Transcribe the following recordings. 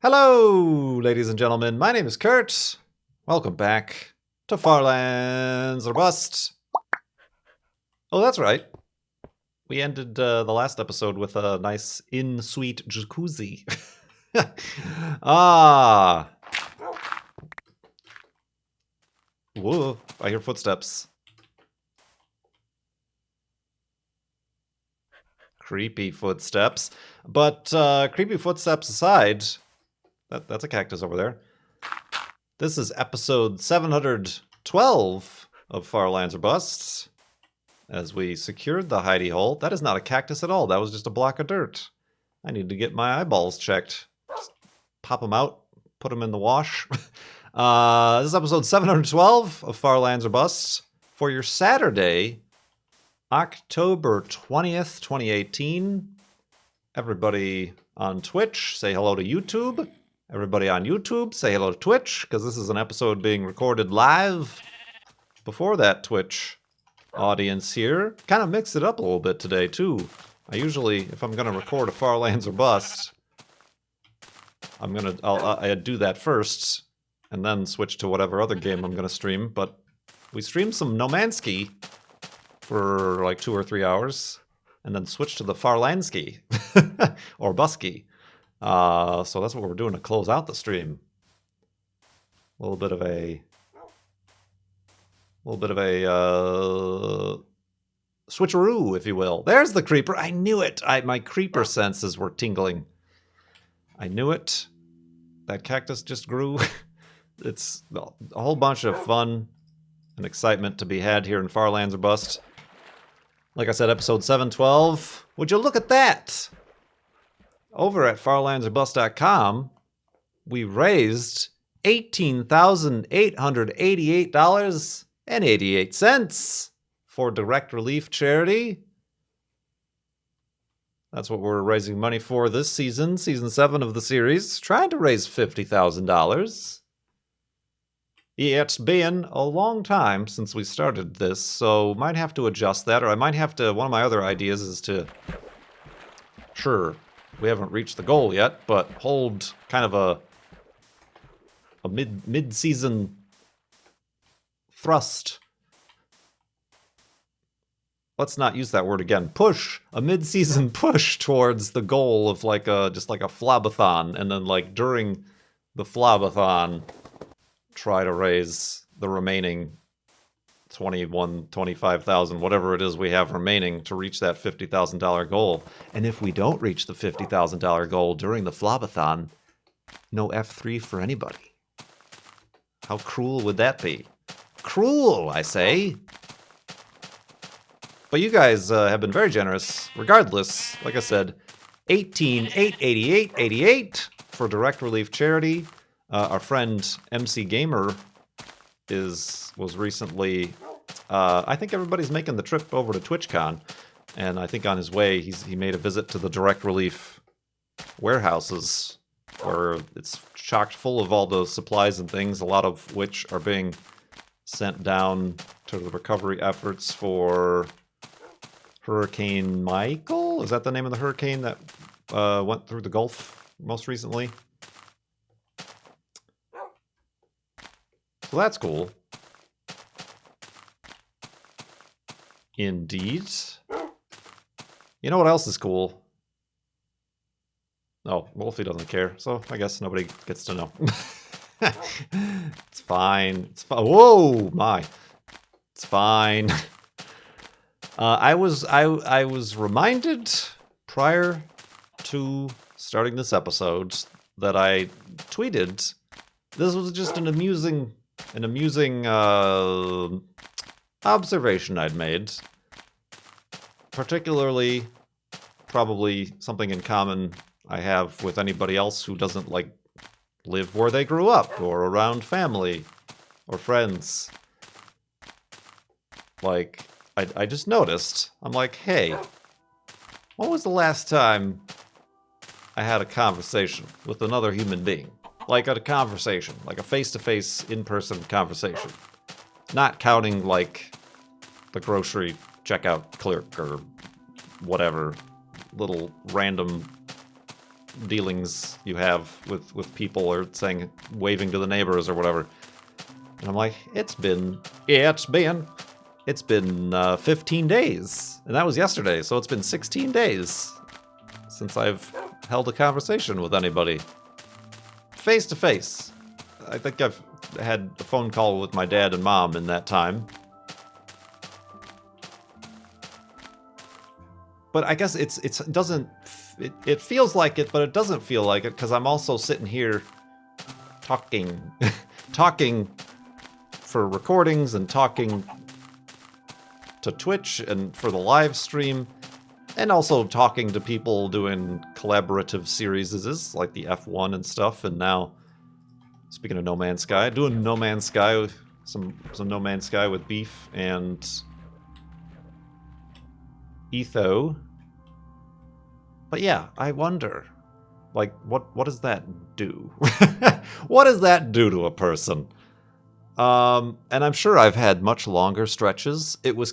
Hello, ladies and gentlemen. My name is Kurt. Welcome back to Farlands or Bust. Oh, that's right. We ended the last episode with a nice in-suite jacuzzi. Ah. Whoa, I hear footsteps. Creepy footsteps. But creepy footsteps aside, that's a cactus over there. This is episode 712 of Farlands or Busts. As we secured the hidey hole. That is not a cactus at all. That was just a block of dirt. I need to get my eyeballs checked. Just pop them out, put them in the wash. This is episode 712 of Farlands or Busts for your Saturday, October 20th, 2018. Everybody on Twitch, say hello to YouTube. Everybody on YouTube, say hello to Twitch, because this is an episode being recorded live before that Twitch audience here. Kind of mixed it up a little bit today, too. I usually, if I'm going to record a Farlands or Bust, I'll do that first, and then switch to whatever other game I'm going to stream. But we streamed some No Man's Sky for like 2 or 3 hours, and then switched to the Farlandsky, or Busky. So that's what we're doing to close out the stream. A little bit of a switcheroo, if you will. There's the creeper. I knew it. My creeper senses were tingling. I knew it. That cactus just grew. It's a whole bunch of fun and excitement to be had here in Farlands or Bust. Like I said, episode 712. Would you look at that? Over at farlandsorbust.com, we raised $18,888.88 for Direct Relief charity. That's what we're raising money for this season, season 7 of the series, trying to raise $50,000. It's been a long time since we started this, so might have to adjust that, or I might have to, one of my other ideas is to, sure, we haven't reached the goal yet, but hold kind of a mid-season thrust. Let's not use that word again. Push, a mid-season push towards the goal of just like a flobathon, and then like during the flobathon, try to raise the remaining 25,000, whatever it is we have remaining to reach that $50,000 goal. And if we don't reach the $50,000 goal during the flobathon, no F3 for anybody. How cruel would that be? Cruel, I say. But you guys have been very generous. Regardless, like I said, $18,888.88 for Direct Relief charity. Our friend MC Gamer was recently, I think everybody's making the trip over to TwitchCon, and I think on his way he made a visit to the Direct Relief warehouses, where it's chocked full of all the supplies and things, a lot of which are being sent down to the recovery efforts for Hurricane Michael? Is that the name of the hurricane that went through the Gulf most recently? So that's cool. Indeed. You know what else is cool? Oh, Wolfie doesn't care, so I guess nobody gets to know. It's fine. It's fine. Whoa, my! It's fine. I was reminded prior to starting this episode that I tweeted. This was just an amusing observation I'd made. Particularly, probably something in common I have with anybody else who doesn't live where they grew up or around family or friends. I just noticed. I'm like, hey, when was the last time I had a conversation with another human being? Like a conversation, like a face-to-face, in-person conversation. Not counting, the grocery checkout clerk or whatever little random dealings you have with people, or saying waving to the neighbors or whatever. And I'm like, it's been 15 days, and that was yesterday, so it's been 16 days since I've held a conversation with anybody face to face. I think I've had a phone call with my dad and mom in that time. But I guess it feels like it, but it doesn't feel like it, because I'm also sitting here talking for recordings and talking to Twitch and for the live stream, and also talking to people doing collaborative series like the F1 and stuff. And now, speaking of No Man's Sky, doing No Man's Sky, some No Man's Sky with Beef and Etho. But yeah, I wonder, like, what does that do? What does that do to a person? And I'm sure I've had much longer stretches. It was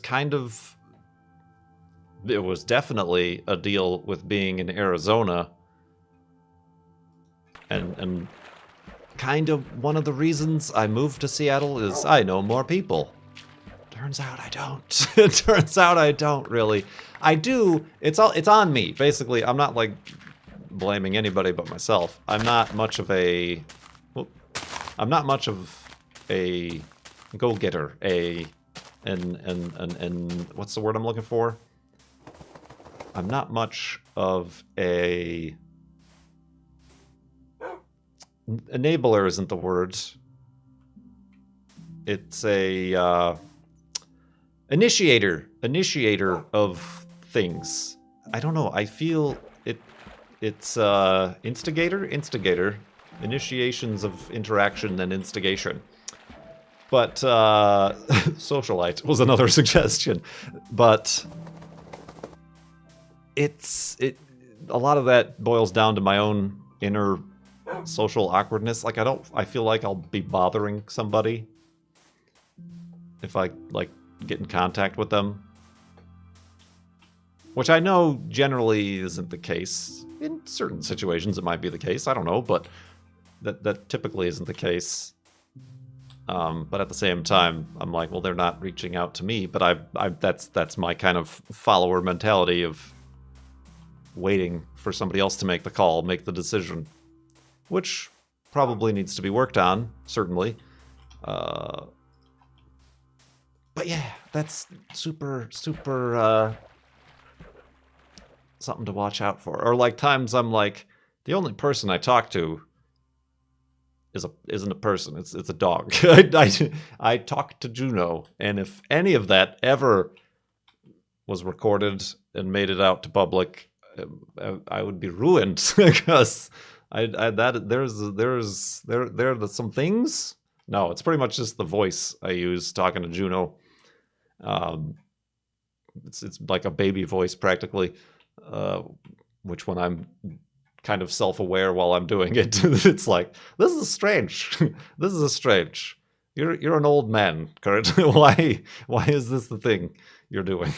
definitely a deal with being in Arizona. And kind of one of the reasons I moved to Seattle is I know more people. Turns out I don't. It turns out I don't really. I do. It's on me. Basically, I'm not like blaming anybody but myself. I'm not much of a go-getter. And what's the word I'm looking for? I'm not much of a enabler. Isn't the word? It's a initiator of things. I don't know. I feel it's instigator, initiations of interaction and instigation. But socialite was another suggestion. But a lot of that boils down to my own inner social awkwardness. Like I feel like I'll be bothering somebody if I like get in contact with them, which I know generally isn't the case. In certain situations it might be the case, I don't know, but that typically isn't the case. But at the same time, I'm like, well, they're not reaching out to me, but that's my kind of follower mentality of waiting for somebody else to make the call, make the decision, which probably needs to be worked on, certainly. But yeah, that's super something to watch out for. Or like times I'm like, the only person I talk to isn't a person. It's a dog. I talk to Juno, and if any of that ever was recorded and made it out to public, I would be ruined because there's some things. No, it's pretty much just the voice I use talking to Juno. It's like a baby voice practically, which when I'm kind of self-aware while I'm doing it, it's like, this is strange. This is strange. You're an old man, Kurt. Why is this the thing you're doing?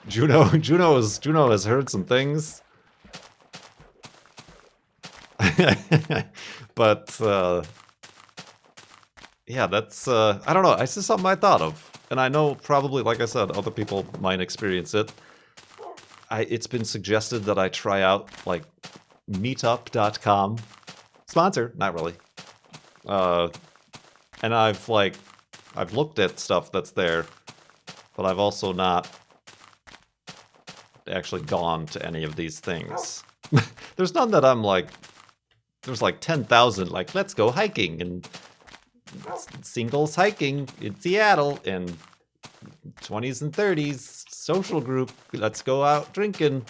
Juno has heard some things. But yeah, that's I don't know. It's just something I thought of, and I know probably, like I said, other people might experience it. It's been suggested that I try out like meetup.com. Sponsor, not really. And I've looked at stuff that's there, but I've also not actually gone to any of these things. There's none that I'm like, there's like 10,000 like, let's go hiking and singles hiking in Seattle, and 20s and 30s social group, let's go out drinking.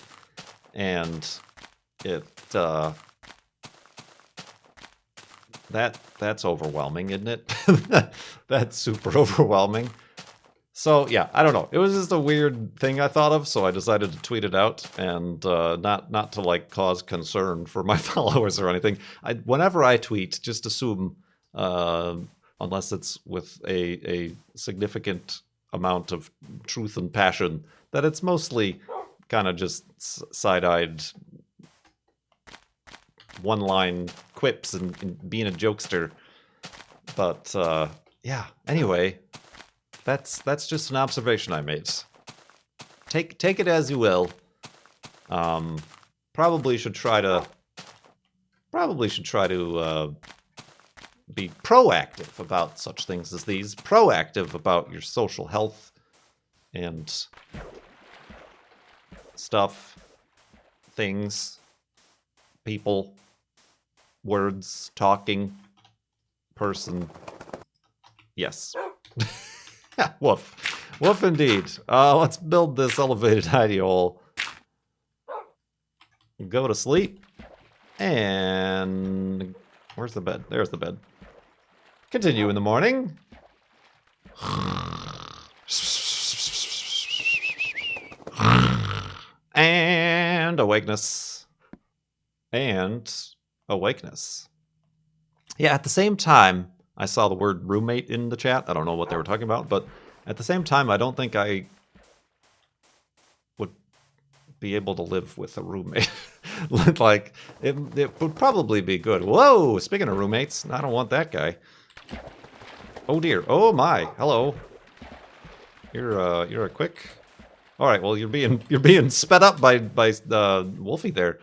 And that's overwhelming, isn't it? That's super overwhelming. So yeah, I don't know. It was just a weird thing I thought of, so I decided to tweet it out, and not to like cause concern for my followers or anything. Whenever I tweet, just assume, unless it's with a significant amount of truth and passion, that it's mostly kind of just side-eyed one-line quips and being a jokester. But yeah, anyway, that's just an observation I made. Take it as you will. Probably should try to be proactive about such things as these. Proactive about your social health and stuff, things, people, words, talking, person. Yes. Woof. Woof indeed. Let's build this elevated hidey hole. Go to sleep. And where's the bed? There's the bed. Continue in the morning. And awakeness. And awakeness. Yeah, at the same time, I saw the word roommate in the chat. I don't know what they were talking about, but at the same time, I don't think I would be able to live with a roommate. Like, it would probably be good. Whoa, speaking of roommates, I don't want that guy. Oh dear. Oh my. Hello. You're a quick. All right. Well, you're being sped up by Wolfie there.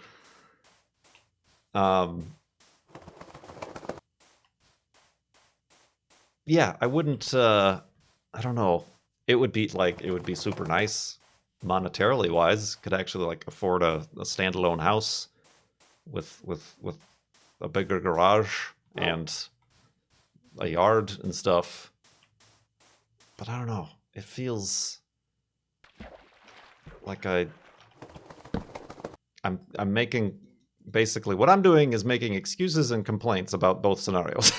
Yeah, I wouldn't. I don't know. It would be super nice, monetarily wise. Could actually like afford a standalone house with a bigger garage and a yard and stuff. But I don't know. It feels like I'm making, basically what I'm doing is making excuses and complaints about both scenarios.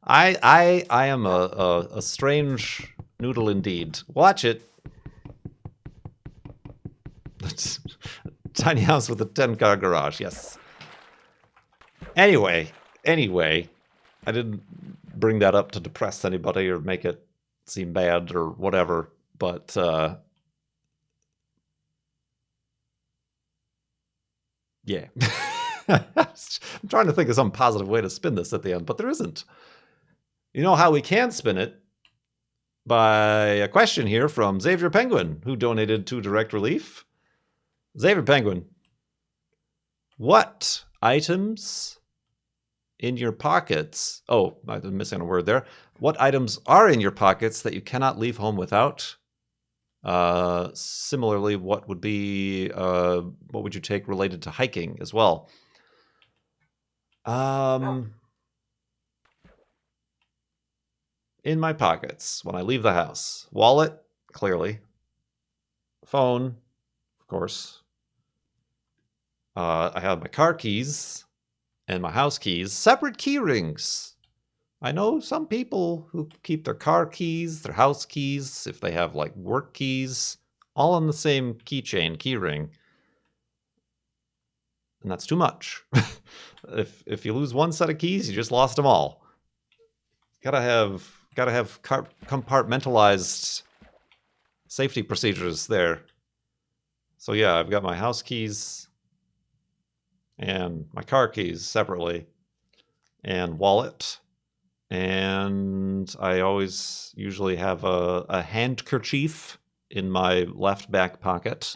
I am a strange noodle indeed. Watch it. Tiny house with a 10-car garage. Yes. Anyway, I didn't bring that up to depress anybody or make it seem bad or whatever, but yeah. I'm trying to think of some positive way to spin this at the end, but there isn't. You know how we can spin it? By a question here from Xavier Penguin, who donated to Direct Relief. Xavier Penguin, what items in your pockets? Oh, I'm missing a word there. What items are in your pockets that you cannot leave home without? Similarly, what would you take related to hiking as well? In my pockets when I leave the house. Wallet, clearly. Phone, of course. I have my car keys and my house keys. Separate key rings. I know some people who keep their car keys, their house keys, if they have like work keys, all on the same keychain, key ring. And that's too much. If you lose one set of keys, you just lost them all. Gotta have compartmentalized safety procedures there. So yeah, I've got my house keys and my car keys separately, and wallet, and I always usually have a handkerchief in my left back pocket.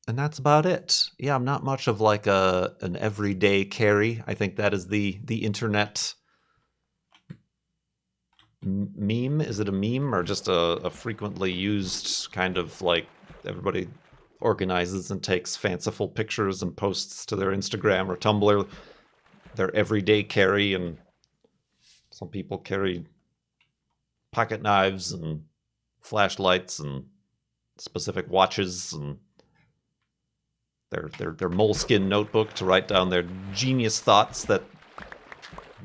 And that's about it. Yeah, I'm not much of like an everyday carry. I think that is the internet meme. Is it a meme or just a frequently used kind of like everybody organizes and takes fanciful pictures and posts to their Instagram or Tumblr, their everyday carry, and some people carry pocket knives and flashlights and specific watches and their moleskin notebook to write down their genius thoughts that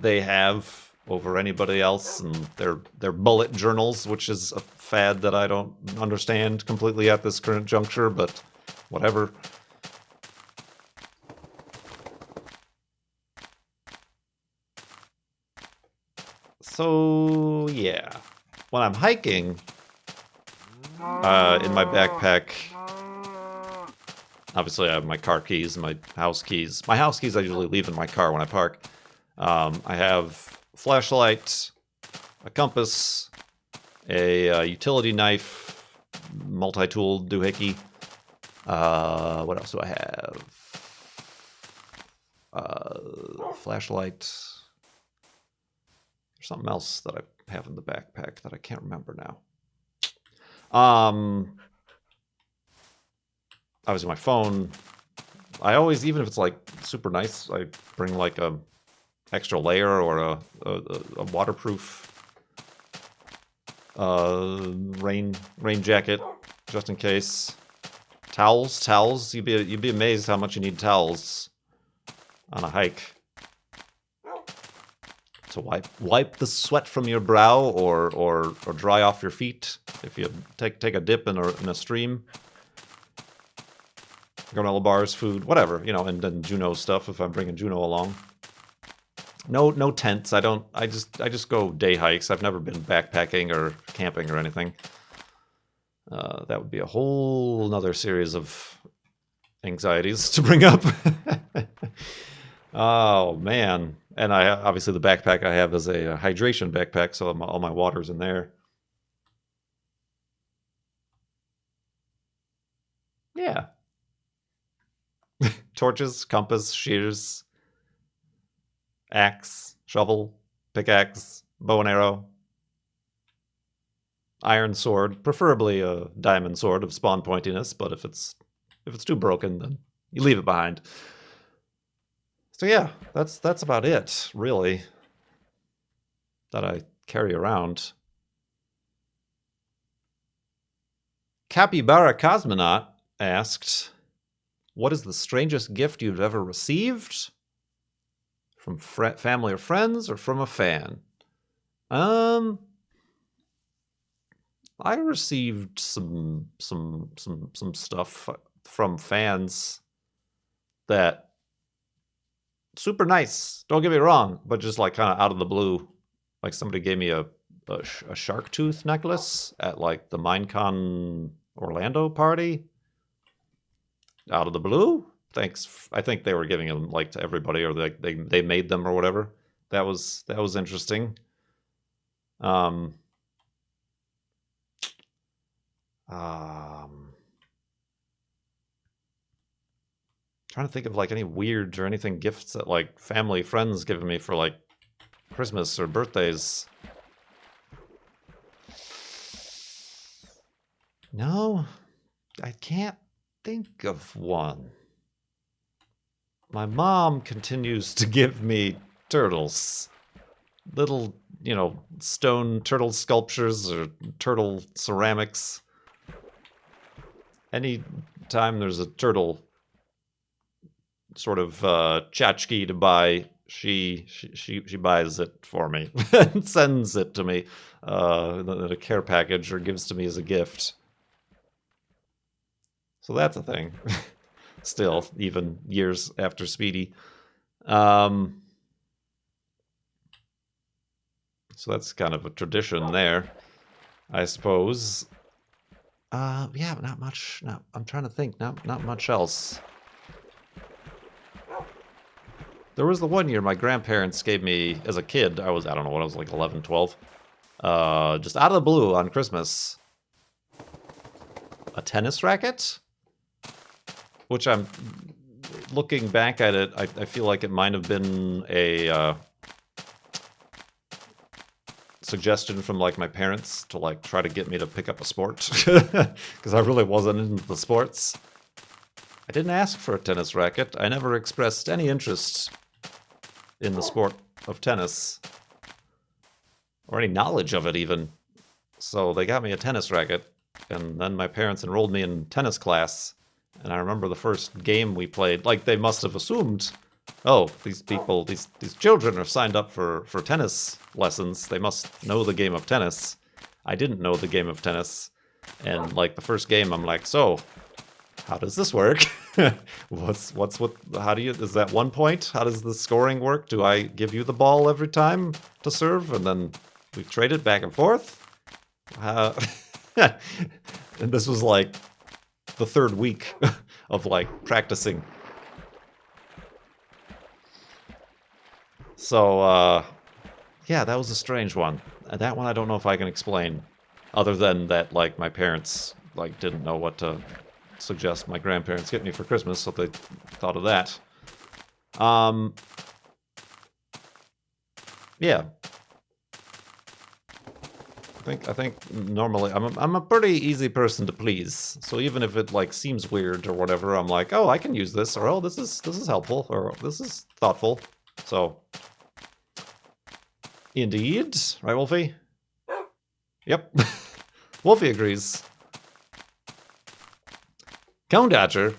they have over anybody else, and their bullet journals, which is a fad that I don't understand completely at this current juncture, but whatever. So yeah, when I'm hiking, in my backpack, obviously I have my car keys and my house keys. My house keys I usually leave in my car when I park. I have a flashlight, a compass, a utility knife, multi-tool doohickey. What else do I have? Flashlight. There's something else that I have in the backpack that I can't remember now. Obviously my phone. I always, even if it's like super nice, I bring like a extra layer or a waterproof rain jacket just in case. Towels. You'd be amazed how much you need towels on a hike to wipe the sweat from your brow or dry off your feet if you take a dip in a stream. Granola bars, food, whatever, and then Juno stuff if I'm bringing Juno along. No tents. I just go day hikes. I've never been backpacking or camping or anything. That would be a whole nother series of anxieties to bring up. Oh man. And obviously the backpack I have is a hydration backpack, so all my water's in there. Yeah. Torches, compass, shears, axe, shovel, pickaxe, bow and arrow, iron sword, preferably a diamond sword of spawn pointiness, but if it's too broken, then you leave it behind. So yeah, that's about it, really, that I carry around. Capybara Cosmonaut asked, what is the strangest gift you've ever received? From family or friends, or from a fan? I received some stuff from fans that super nice. Don't get me wrong, but just like kind of out of the blue. Like somebody gave me a shark tooth necklace at like the Minecon Orlando party. Out of the blue. Thanks. I think they were giving them like to everybody, or they made them or whatever. That was interesting. Trying to think of like any weird or anything gifts that like family friends given me for like Christmas or birthdays. No, I can't think of one. My mom continues to give me turtles. Little, stone turtle sculptures or turtle ceramics. Any time there's a turtle sort of tchotchke to buy, she buys it for me and sends it to me in a care package or gives to me as a gift. So that's a thing. Still, even years after Speedy. So that's kind of a tradition there, I suppose. Yeah, but not much. No, I'm trying to think. Not much else. There was the one year my grandparents gave me, as a kid, I don't know what I was, like 11, 12. Just out of the blue on Christmas, a tennis racket? Which I'm, looking back at it, I feel like it might have been a suggestion from like my parents to like try to get me to pick up a sport because I really wasn't into the sports. I didn't ask for a tennis racket. I never expressed any interest in the sport of tennis or any knowledge of it even. So they got me a tennis racket, and then my parents enrolled me in tennis class. And I remember the first game we played, like they must have assumed, oh, these people, these children are signed up for tennis lessons. They must know the game of tennis. I didn't know the game of tennis. And like the first game, I'm like, so how does this work? Is that 1 point? How does the scoring work? Do I give you the ball every time to serve and then we trade it back and forth? And this was like the third week of like practicing. So, yeah, that was a strange one. That one I don't know if I can explain, other than that, like, my parents, like, didn't know what to suggest my grandparents get me for Christmas, so they thought of that. Yeah. I think normally I'm a pretty easy person to please. So even if it like seems weird or whatever, I'm like, oh, I can use this, or oh, this is helpful, or this is thoughtful. So indeed, right, Wolfie? Yep. Wolfie agrees. Cone Dodger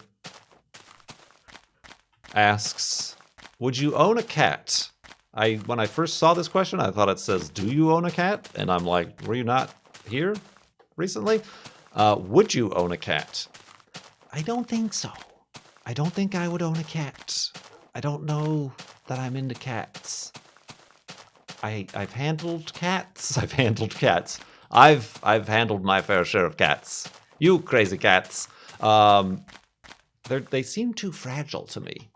asks, would you own a cat? When I first saw this question, I thought it says, do you own a cat? And I'm like, were you not here recently? Would you own a cat? I don't think so. I don't think I would own a cat. I don't know that I'm into cats. I've handled cats. I've handled cats. I've handled my fair share of cats. You crazy cats. They seem too fragile to me.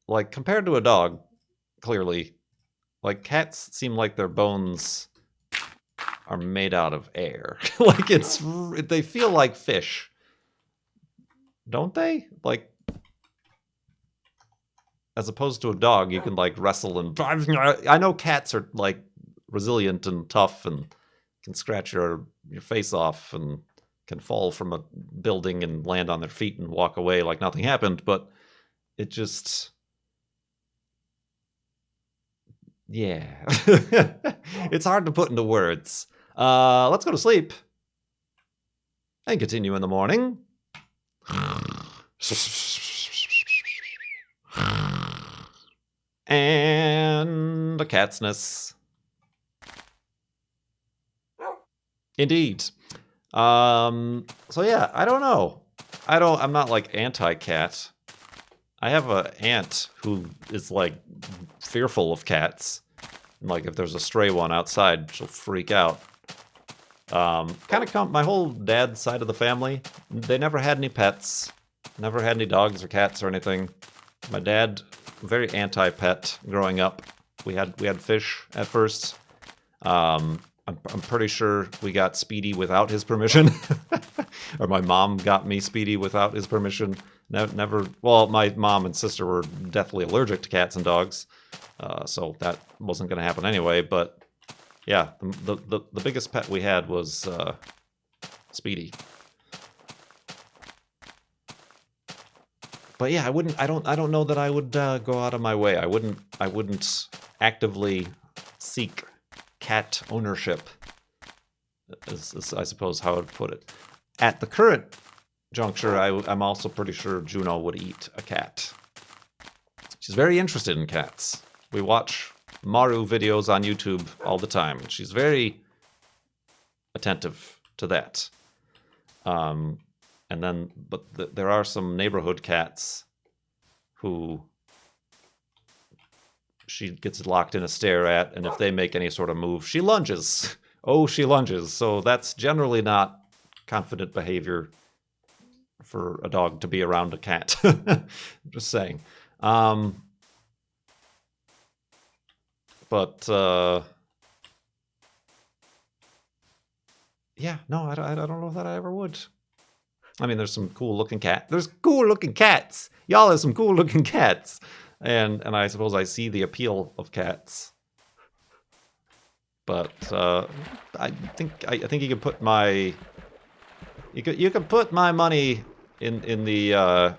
Like, compared to a dog, clearly, like, cats seem like their bones are made out of air. Like, they feel like fish. Don't they? Like, as opposed to a dog, you can, like, wrestle and... I know cats are, like, resilient and tough and can scratch your face off and can fall from a building and land on their feet and walk away like nothing happened, but it just... Yeah. It's hard to put into words. Let's go to sleep. And continue in the morning. And a cat's nest. Indeed. So yeah, I don't know. I'm not like anti-cat. I have an aunt who is like fearful of cats. Like if there's a stray one outside, she'll freak out. My whole dad's side of the family, they never had any pets, never had any dogs or cats or anything. My dad, very anti-pet growing up. We had fish at first. I'm pretty sure we got Speedy without his permission, or my mom got me Speedy without his permission. Never. Well, my mom and sister were deathly allergic to cats and dogs, so that wasn't going to happen anyway. But yeah, the biggest pet we had was Speedy. But yeah, I don't know that I would go out of my way. I wouldn't actively seek cat ownership, is I suppose how I would put it. At the current juncture, I'm also pretty sure Juno would eat a cat. She's very interested in cats. We watch Maru videos on YouTube all the time. She's very attentive to that. But there are some neighborhood cats who she gets locked in a stare at, and if they make any sort of move, she lunges. Oh, she lunges. So that's generally not confident behavior for a dog to be around a cat. Just saying. Yeah, no, I don't know that I ever would. I mean, there's some cool looking There's cool looking cats. Y'all have some cool looking cats. And I suppose I see the appeal of cats. But I think you can put my you can put my money in the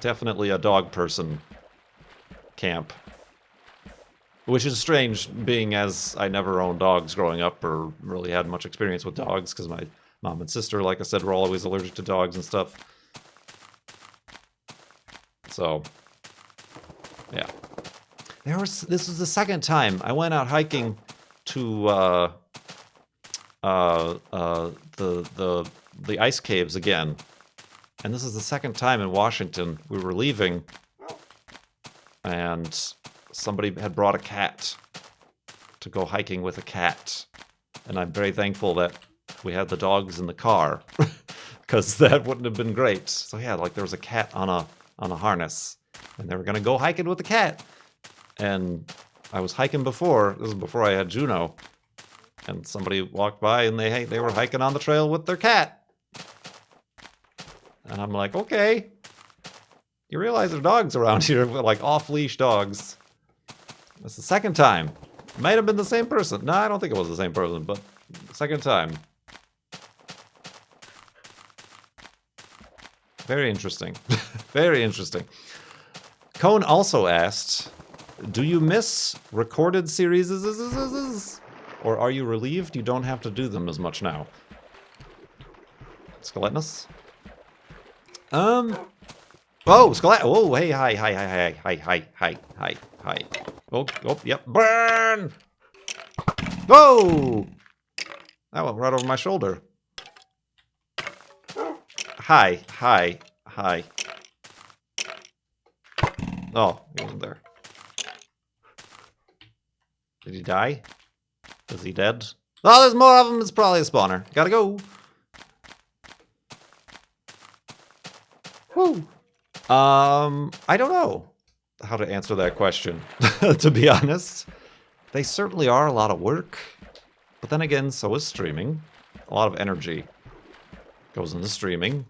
definitely a dog person camp. Which is strange, being as I never owned dogs growing up or really had much experience with dogs, because my mom and sister, like I said, were always allergic to dogs and stuff. So, yeah. This was the second time I went out hiking to the ice caves again. And this is the second time in Washington. We were leaving, and somebody had brought a cat to go hiking with a cat. And I'm very thankful that we had the dogs in the car, because that wouldn't have been great. So yeah, like there was a cat on a harness, and they were gonna go hiking with the cat. And I was hiking before. This was before I had Juno, and somebody walked by and they were hiking on the trail with their cat. And I'm like, okay, you realize there are dogs around here, like off-leash dogs. That's the second time. Might have been the same person. No, I don't think it was the same person, but the second time. Very interesting. Very interesting. Cone also asked, do you miss recorded series? Or are you relieved you don't have to do them as much now? Skeletonus? Oh, Skelet. Oh, hey, hi. Oh, yep. Burn! Whoa! That went right over my shoulder. Hi. Oh, he wasn't there. Did he die? Is he dead? Oh, there's more of them. It's probably a spawner. Gotta go. Woo. I don't know how to answer that question, to be honest. They certainly are a lot of work. But then again, so is streaming. A lot of energy goes into streaming.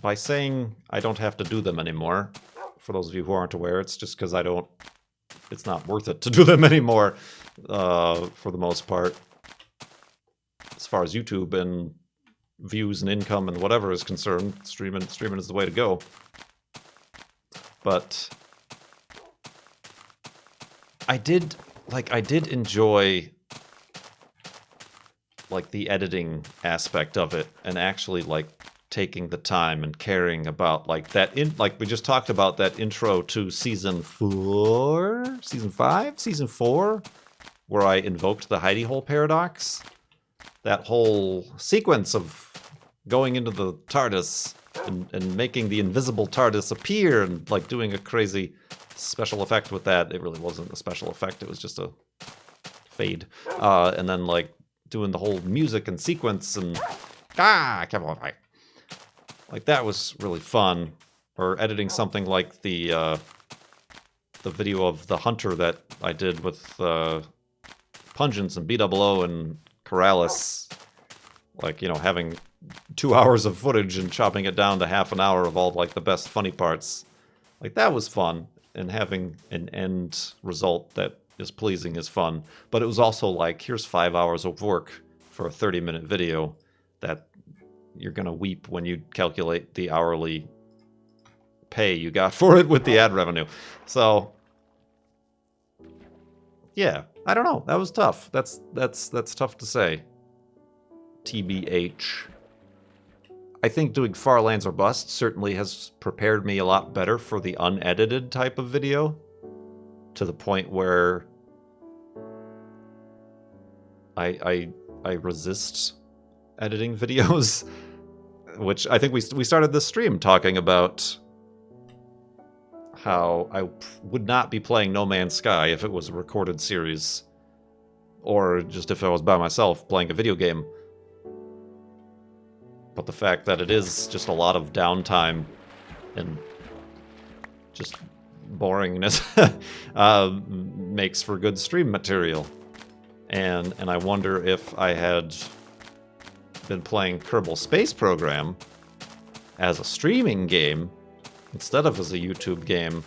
By saying I don't have to do them anymore, for those of you who aren't aware, it's just because it's not worth it to do them anymore, for the most part. As far as YouTube and views and income and whatever is concerned, streaming is the way to go. But I did enjoy like the editing aspect of it, and actually like taking the time and caring about like that like we just talked about that intro to season 4, season 5, season 4, where I invoked the hidey hole paradox. That whole sequence of going into the TARDIS and making the invisible TARDIS appear and like doing a crazy special effect with that. It really wasn't a special effect, it was just a fade. And then like doing the whole music and sequence and like that was really fun. Or editing something like the video of the Hunter that I did with Pungence and BOO and Corrales, like, you know, having 2 hours of footage and chopping it down to half an hour of all like the best funny parts. Like that was fun, and having an end result that is pleasing is fun. But it was also like, here's 5 hours of work for a 30-minute video that you're gonna weep when you calculate the hourly pay you got for it with the ad revenue. So yeah, I don't know. That was tough. That's tough to say. TBH. I think doing Far Lands or Bust certainly has prepared me a lot better for the unedited type of video, to the point where I resist editing videos, which I think we started this stream talking about how I would not be playing No Man's Sky if it was a recorded series, or just if I was by myself playing a video game. But the fact that it is just a lot of downtime and just boringness makes for good stream material. And I wonder if I had been playing Kerbal Space Program as a streaming game instead of as a YouTube game,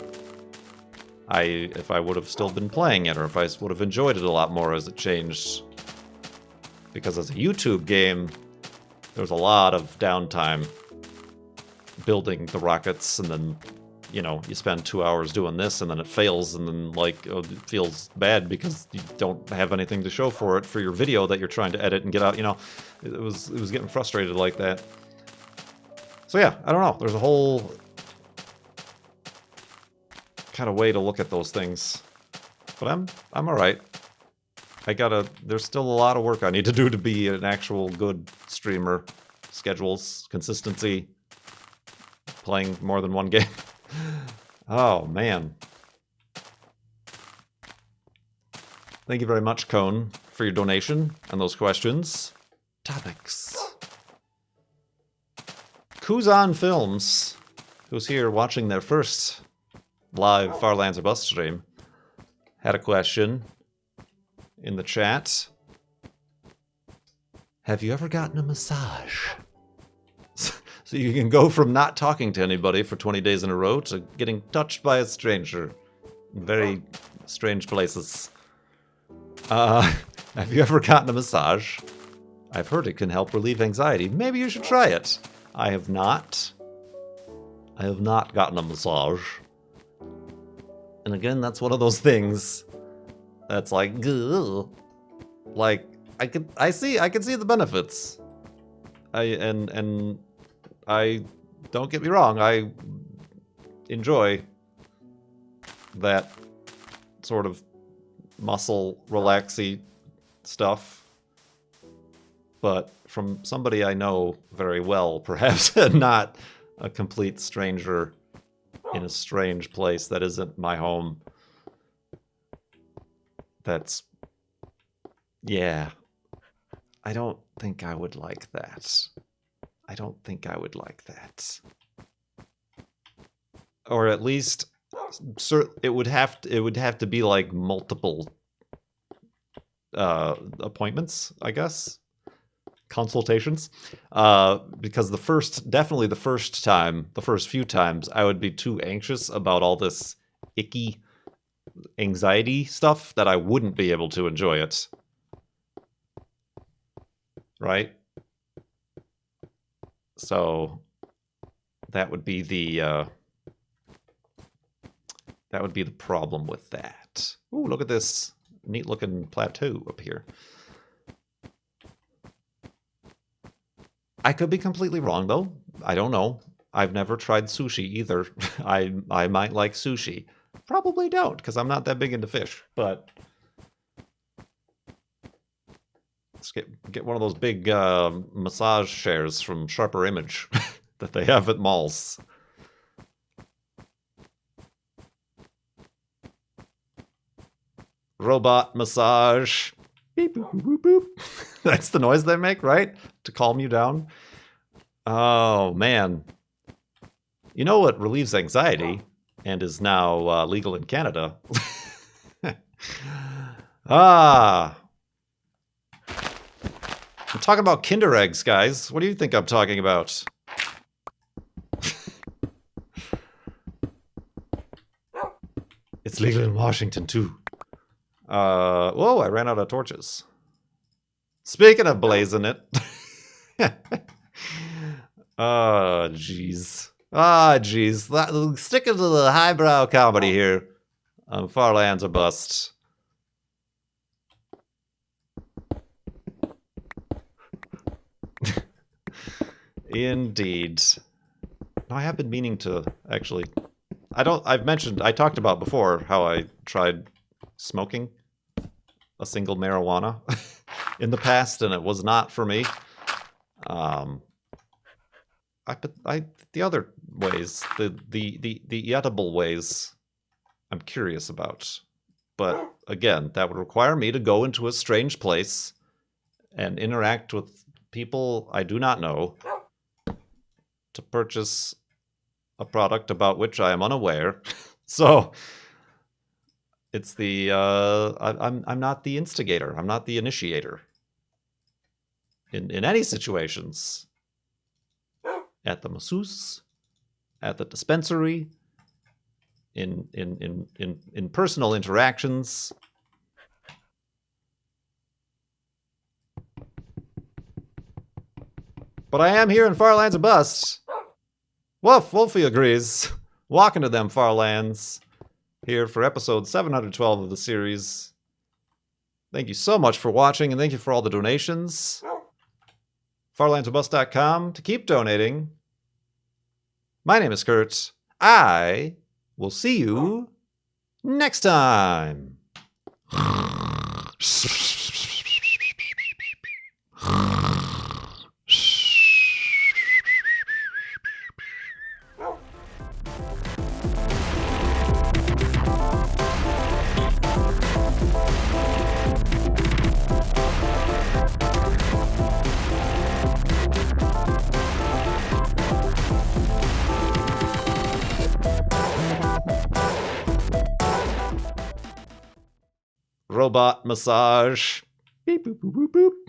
if I would have still been playing it, or if I would have enjoyed it a lot more as it changed. Because as a YouTube game, there's a lot of downtime building the rockets, and then, you know, you spend 2 hours doing this, and then it fails, and then, like, it feels bad because you don't have anything to show for it for your video that you're trying to edit and get out, you know. It was getting frustrated like that. So yeah, I don't know. There's a whole kind of way to look at those things. But I'm alright. There's still a lot of work I need to do to be an actual good streamer. Schedules, consistency, playing more than one game. Oh, man. Thank you very much, Cone, for your donation and those questions. Topics. Kuzan Films, who's here watching their first live Farlands or Bust stream, had a question in the chat. Have you ever gotten a massage? So you can go from not talking to anybody for 20 days in a row to getting touched by a stranger in very strange places. Have you ever gotten a massage? I've heard it can help relieve anxiety. Maybe you should try it. I have not. I have not gotten a massage. And again, that's one of those things that's like, ugh. Like, I can see the benefits. I don't get me wrong, I enjoy that sort of muscle relaxy stuff. But from somebody I know very well, perhaps not a complete stranger in a strange place that isn't my home. That's... yeah. I don't think I would like that. I don't think I would like that. Or at least, it would have to be like multiple appointments, I guess. Consultations. Because the first few times, I would be too anxious about all this icky anxiety stuff that I wouldn't be able to enjoy it. Right? So that would be the problem with that. Ooh, look at this neat looking plateau up here. I could be completely wrong though. I don't know. I've never tried sushi either. I might like sushi. Probably don't, because I'm not that big into fish, but let's get one of those big massage chairs from Sharper Image that they have at malls. Robot massage. Beep, boop, boop, boop, boop. That's the noise they make, right? To calm you down. Oh, man. You know what relieves anxiety and is now legal in Canada? I'm talking about Kinder eggs, guys. What do you think I'm talking about? It's legal in Washington, too. Whoa, I ran out of torches. Speaking of blazing it. Oh, jeez. Ah, jeez. Sticking to the highbrow comedy here on Farlands or Bust. Indeed. No, I have been meaning to actually... I talked about before how I tried smoking a single marijuana in the past, and it was not for me. The other ways, the edible ways, I'm curious about. But again, that would require me to go into a strange place and interact with people I do not know to purchase a product about which I am unaware. So it's the I'm not the instigator. I'm not the initiator. In any situations. At the masseuse, at the dispensary, in personal interactions. But I am here in Farlands or Bust. Woof, Wolfie agrees. Walking to them Farlands. Here for episode 712 of the series. Thank you so much for watching, and thank you for all the donations. FarlandsOrBust.com to keep donating. My name is Kurt. I will see you next time. robot massage. Beep, boop, boop, boop, boop.